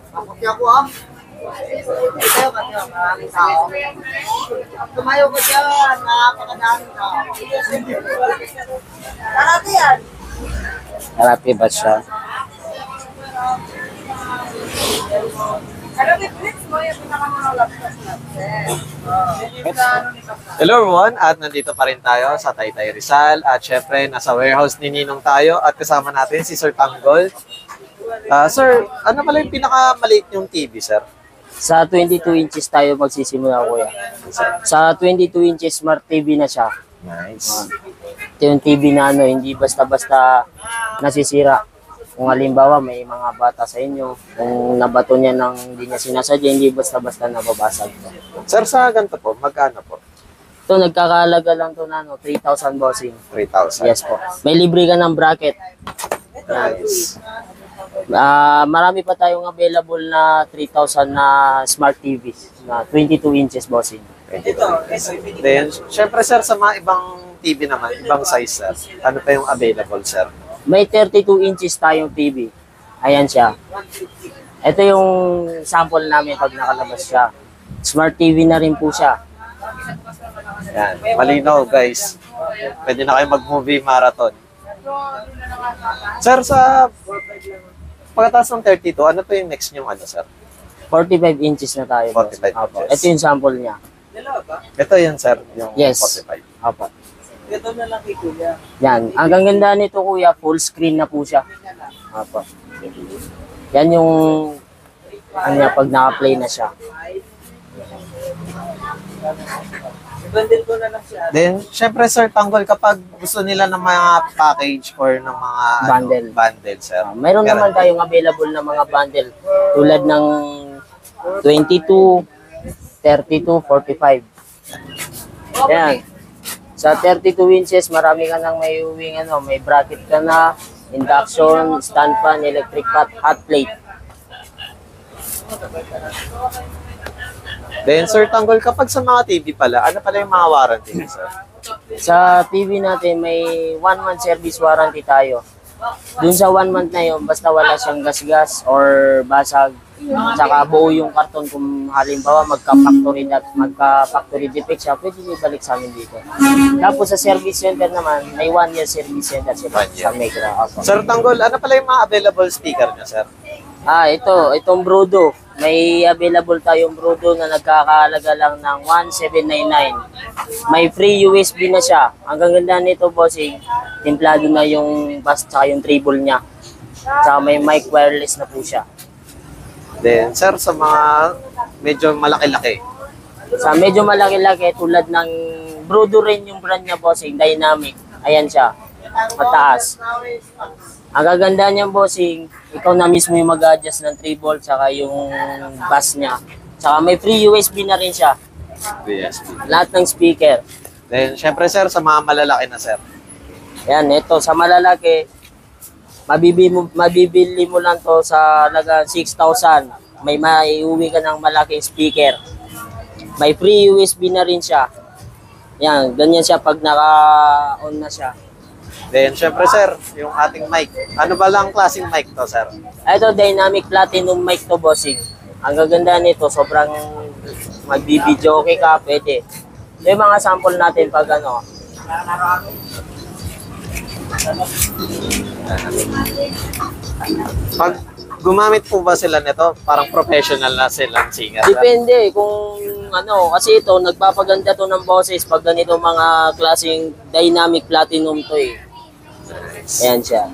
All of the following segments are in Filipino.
Kapagya ko ah. Ito kasi maraming tao. Tumayo ka dyan, napakadaming tao. Karate yan. Karate ba siya? Hello everyone, at nandito pa rin tayo sa Taytay Rizal at syempre nasa warehouse ni Ninong tayo at kasama natin si Sir Tanggol. Sir, ano pala yung pinakamaliit yung TV, sir? Sa 22 inches tayo magsisimula, kuya. Sa 22 inches smart TV na siya. Nice. Ito yung TV na hindi basta-basta nasisira. Kung halimbawa may mga bata sa inyo, kung nabato niya ng hindi niya sinasadya, hindi basta-basta nababasag. Sir, sa ganito po, magkano po? Ito, nagkakalaga lang to na 3,000 bossing. 3,000. Yes po. May libre ka ng bracket. Nice. Marami pa tayong available na 3,000 na smart TVs na 22 inches bossing. 22 inches. Then, syempre sir, sa mga ibang TV naman, ibang size sir, ano pa yung available sir? May 32 inches tayong TV. Ayan siya. Ito yung sample namin pag nakalabas siya. Smart TV na rin po siya. Yan, malinaw guys. Pwede na kayo mag-movie marathon. Sir, sa pagkatapos ng 32, ano pa yung next nyo ano sir? 45 inches na tayo. 45 Apo. inches. Ito yung sample niya. Ito yan sir, yung Yes. 45. Apo. Ito na lang kay Kuya. Yan. Ang ganda nito kuya, full screen na po siya. Apo. Yan yung ano niya, pag naka-play na siya. Bundle ko na lang siya. Then, syempre sir, Tanggol, kapag gusto nila ng mga package or ng mga Bundle. Bundle sir. Mayroon naman tayong available na mga bundle tulad ng 22, 32, 45. Yan. Sa 32 inches, marami ka nang may uwing may bracket ka na, induction, stand fan, electric pot, hot plate. Then, Sir Tanggol, kapag sa mga TV pala, ano pala yung mga warranty niya, sir? Sa TV natin, may 1 month service warranty tayo. Dun sa 1 month na yun, basta wala siyang gas-gas or basag, saka buo yung karton kung halimbawa magka-factory defect siya, pwede ibalik sa amin dito. Tapos sa service center naman, may 1 year service center siya 1 year. sa Micra. Sir Tanggol, ano pala yung mga available speaker niya, sir? Itong Brudo. May available tayong Brudo na nagkakahalaga lang ng 1,799. May free USB na siya. Ang ganda nito, bossing, templado na yung bass tsaka yung treble niya. Tsaka may mic wireless na po siya. Then, sir, sa mga medyo malaki-laki. Sa medyo malaki-laki, tulad ng Brudo rin yung brand niya, bossing, Dynamic. Ayan siya, mataas. Ang gaganda niya, bossing, ikaw na mismo yung mag-adjust ng treble tsaka yung bass niya. Tsaka may free USB na rin siya. Yes. Lahat ng speaker. Then, syempre, sir, sa mga malalaki na, sir. Yan, ito, sa malalaki, mabibili mo lang to sa halaga 6,000. May maiuwi ka ng malaking speaker. May free USB na rin siya. Yan, ganyan siya pag naka-on na siya. Then, syempre, sir, yung ating mic. Ano ba lang klaseng mic to, sir? Ito, Dynamic Platinum mic to, bossing. Ang gaganda nito, sobrang magbibideo okay ka, pwede. Ito yung mga sample natin pag Pag gumamit po ba sila nito, parang professional na silang singer? sir? Depende kung kasi ito, nagpapaganda to ng boses pag ganito mga klaseng Dynamic Platinum to eh. Ayan siya.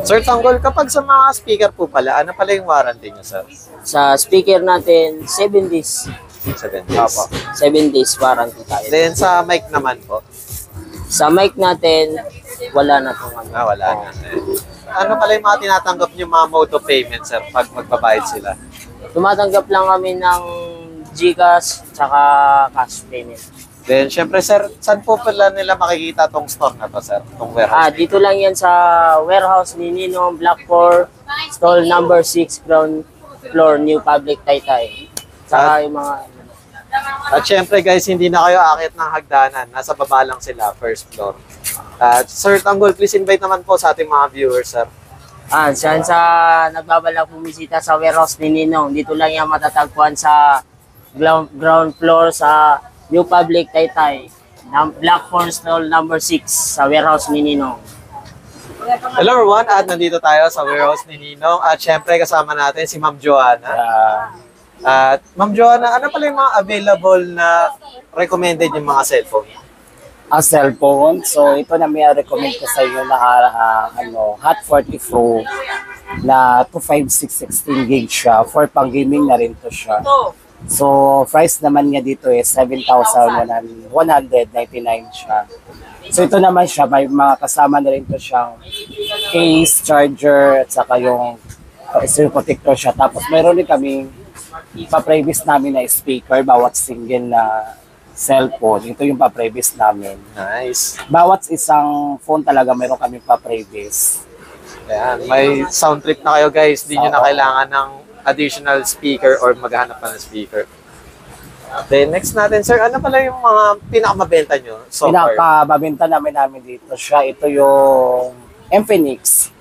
Sir Tanggol, kapag sa mga speaker po pala, ano pala yung warranty niya, sir? Sa speaker natin, 7 days. 7 days. Opo, 7 days warranty tayo. Then, sa mic naman po? Sa mic natin, wala na itong Wala na. Ano pala yung mga tinatanggap niyo mga mode of payment, sir, pag magbabayad sila? Tumatanggap lang kami ng GCash tsaka cash payment. Then, syempre, sir, saan po pala nila makikita tong store na to, sir? Tong warehouse? Dito lang yan sa warehouse ni Ninong, Block 4, stall number 6, ground floor, New Public, Taytay. Tsaka yung mga... At syempre, guys, hindi na kayo akit ng hagdanan. Nasa baba lang sila, first floor. Sir Tanggol, please invite naman po sa ating mga viewers, sir. Saan sa nagbabalak bumisita sa warehouse ni Ninong. Dito lang yan matatagpuan sa ground floor sa New Public Taytay. Blackthorn Stall number 6 sa warehouse ni Ninong. Hello everyone, at nandito tayo sa warehouse ni Ninong. At syempre kasama natin si Ma'am Joanna. At Ma'am Joanna, ano pala yung mga available na recommended yung mga cellphone? Cellphone. So ito na may recommend ko sa iyo na Hot 40 Pro na 256 gig siya. For pang gaming na rin to siya. So price naman niya dito is 7,199 siya. So ito naman siya, may mga kasama na rin to siyang case, charger, at saka yung screen protector siya. Tapos mayroon din kaming pa-previous namin na speaker bawat single na cellphone. Ito yung pa-previous namin. Nice. Bawat isang phone talaga meron kami pa-previous. Ayan, may sound trip na kayo guys. Hindi nyo na kailangan ng additional speaker or maghanap pa ng speaker. Then next natin, sir, ano pala yung mga pinakamabenta nyo so far? Pinakamabenta namin dito siya. Ito yung Infinix.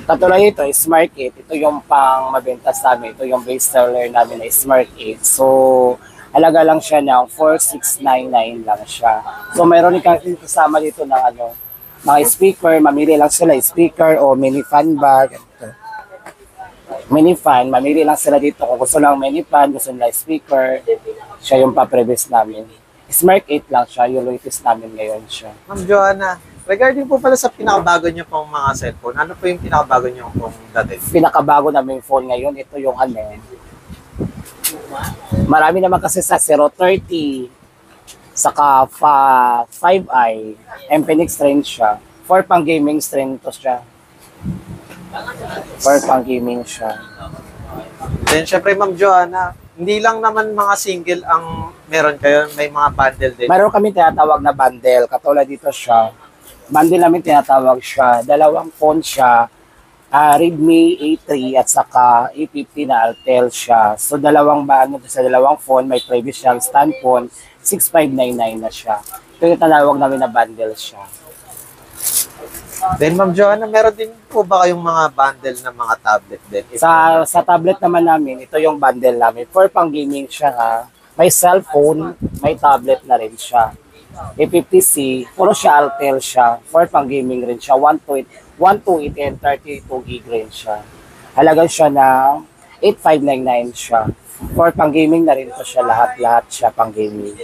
Katulad ito, Smart 8. Ito yung pang mabenta sa amin. Ito yung base seller namin na Smart 8. So, halaga lang siya ng 4,699 lang siya. So, mayroon din kasama dito ng mga speaker. Mamili lang sila speaker o mini fan bag. Mini fan, mamili lang sila dito. Kung gusto lang mini fan, gusto nila speaker, siya yung pa-previous namin. Smart 8 lang siya, yung latest namin ngayon siya. Ma'am Joanna, regarding po pala sa pinakabago nyo pong mga cellphone, ano po yung pinakabago nyo pong dati? Pinakabago namin phone ngayon, ito yung marami naman kasi sa 030, saka 5i, Infinix rin siya. For pang gaming strain to siya. For pang gaming siya. Then syempre Ma'am Joanna, hindi lang naman mga single ang meron kayo, may mga bundle din. Mayroon kami tinatawag na bundle, katulad dito siya. Bundle namin tinatawag siya. Dalawang phone siya. Redmi A3 at saka A50 na Altel siya. So dalawang sa dalawang phone, may previous siyang stand phone, 6,599 na siya. Ito yung tinatawag namin na bundle siya. Then Ma'am Joanna, meron din po ba kayong mga bundle na mga tablet din? Sa tablet naman namin, ito yung bundle namin. For pang gaming siya ha. May cellphone, may tablet na rin siya. A50C, puro siya Altel siya. For pang gaming rin siya. 128 and 32 gig rin siya. Halaga siya ng 8,599 siya. For pang gaming na rin ito siya. Lahat siya pang gaming.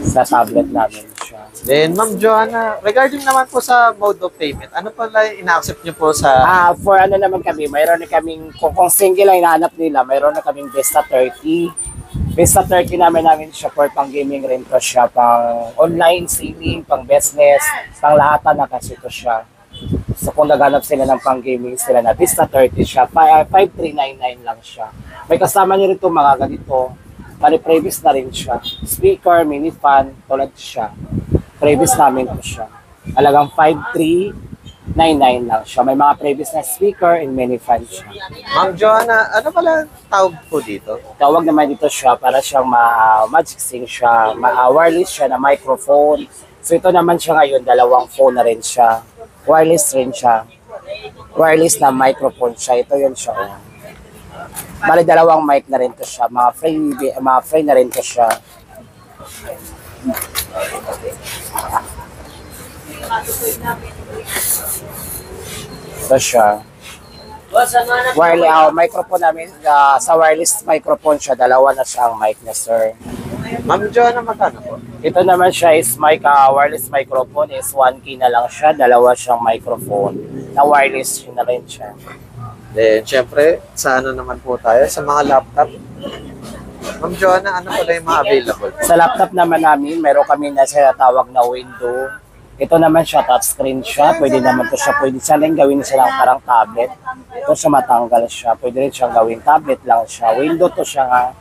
Sa tablet namin siya. Then Ma'am Joanna, regarding naman po sa mode of payment, ano pala ina-accept nyo po sa... For naman kami, mayroon na kaming, kung single ang hinahanap nila, mayroon na kaming Vista 30. Vista 30 namin siya for pang gaming rin to siya, pang online saving, pang business, pang lahatan na kasi to siya. So kung naghanap sila ng pang gaming sila na Vista 30 siya, 5,399 lang siya. May kasama niyo rin itong mga ganito. Previous na rin siya. Speaker, mini fan, tulad siya. Previous namin to siya. Halagang 5,399 lang siya. May mga previous na speaker and mini fan siya. Ma'am Joanna, ano pala tawag po dito? Tawag naman dito siya para siyang magic sync siya. Wireless siya na microphone. So ito naman siya ngayon, dalawang phone na rin siya. Wireless rin siya. Wireless na microphone siya. Ito yun siya. Bali dalawang mic na rin to siya. Mga free na rin to siya. Ito siya. Microphone namin, sa wireless microphone siya, dalawa na siya ang mic na sir. Ma'am Joanna, magkano po? Ito naman siya is wireless microphone is 1K na lang siya, dalawa siyang microphone. Na wireless na rin siya. Then, syempre, sa ano naman po tayo? Sa mga laptop. Ma'am Joanna, ano pala yung mga available? Sa laptop naman namin, meron kami na sinatawag na window. Ito naman siya, touchscreen siya. Pwede naman to siya. Pwede siya rin gawin siya lang parang tablet. Ito siya matanggal siya. Pwede rin siyang gawin tablet lang siya. Window to siya nga.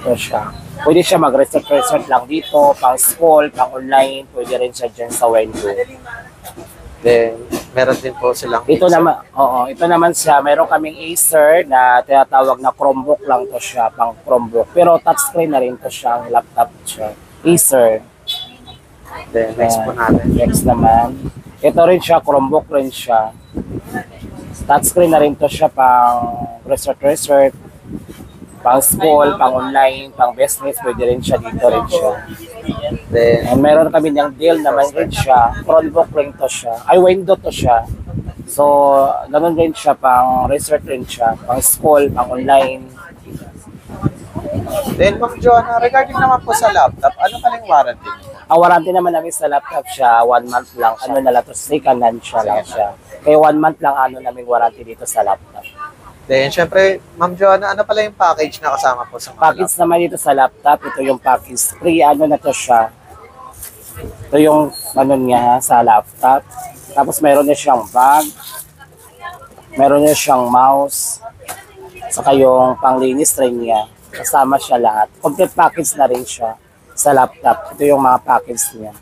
Ito siya. Pwede siya mag-reset lang dito. Pang school, pang online. Pwede rin siya dyan sa window. Then, meron din po silang Ito naman siya, meron kaming Acer na tinatawag na Chromebook lang to siya, pang Chromebook. Pero touchscreen na rin to siya, ang laptop siya. Acer. Then, next po natin. Next naman. Ito rin siya, Chromebook rin siya. Touchscreen na rin to siya pang resort, pang school, pang online, pang business, pwede rin siya dito rin siya. Then, And meron kami ng deal naman rin siya. Chromebook rin to siya. Ay, window to siya. So, ganun rin siya, pang resort rin siya, pang school, pang online. then Ma'am Joanna, regarding naman po sa laptop, ano pa yung warranty? Ang warranty naman namin sa laptop siya, 1 month lang. Ano na lang to, second hand siya lang siya. Kaya 1 month lang ano namin warranty dito sa laptop. Then, syempre, Ma'am Joanna, ano pala yung package na kasama po sa mga Package naman dito sa laptop, ito yung package. Free ano na to siya. Ito yung ano niya sa laptop. Tapos meron na siyang bag. Meron na siyang mouse. Saka yung panglinis rin niya. Kasama siya lahat. Complete package na rin siya sa laptop. Ito yung mga package niya.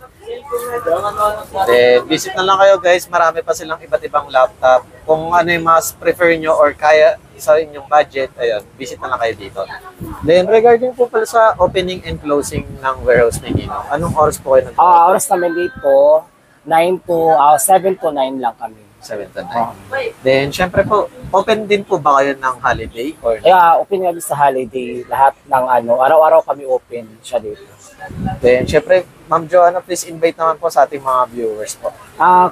Then, visit na lang kayo guys. Marami pa silang iba't ibang laptop. Kung ano yung mas prefer nyo or kaya sa inyong budget, ayun, visit na lang kayo dito. Then, regarding po pala sa opening and closing ng warehouse ni Nino, anong oras po kayo Oras namin dito, 7 to 9 lang kami. 7 to 9. Then, syempre po, open din po ba kayo ng holiday? Or Kaya open kami sa holiday, lahat ng ano, araw-araw kami open siya dito. then, syempre, Ma'am Joanna, please invite naman po sa ating mga viewers po.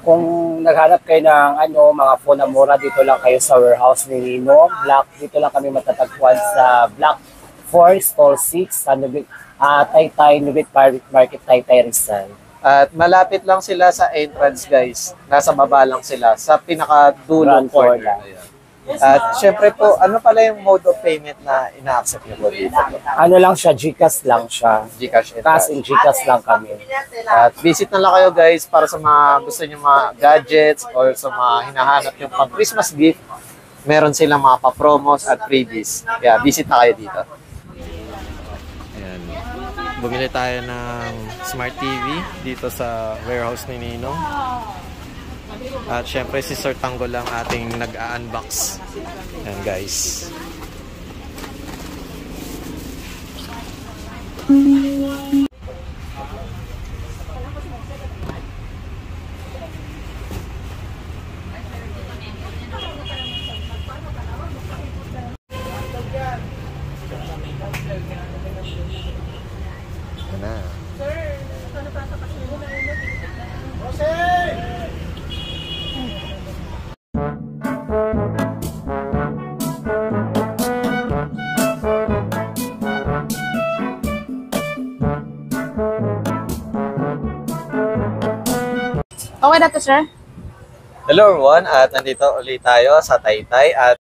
Kung naghanap kayo ng ano, mga phone na mura, dito lang kayo sa warehouse ni Nino. Dito lang kami matatagpuan sa Block 4, Stall 6, sa Taytay, Nubit Market, Taytay, Rizal. At malapit lang sila sa entrance guys. Nasa baba lang sila, sa pinakadulong Ground floor corner. lang. Ayan. At syempre po, ano pala yung mode of payment na ina-accept niyo po dito? Ano lang siya, GCash lang siya. Gcash and Cash cash. and GCash lang kami. At visit na lang kayo guys para sa mga gusto niyo mga gadgets or sa mga hinahanap yung pang Christmas gift. Meron silang mga pa-promos at freebies. Kaya visit na kayo dito. Ayan. Bumili tayo ng Smart TV dito sa warehouse ni Ninong. At syempre si Sir Tanggol lang ating nag-unbox. Ayan guys. Ayan na. Okay na to, sir? Hello everyone, at nandito ulit tayo sa Taytay at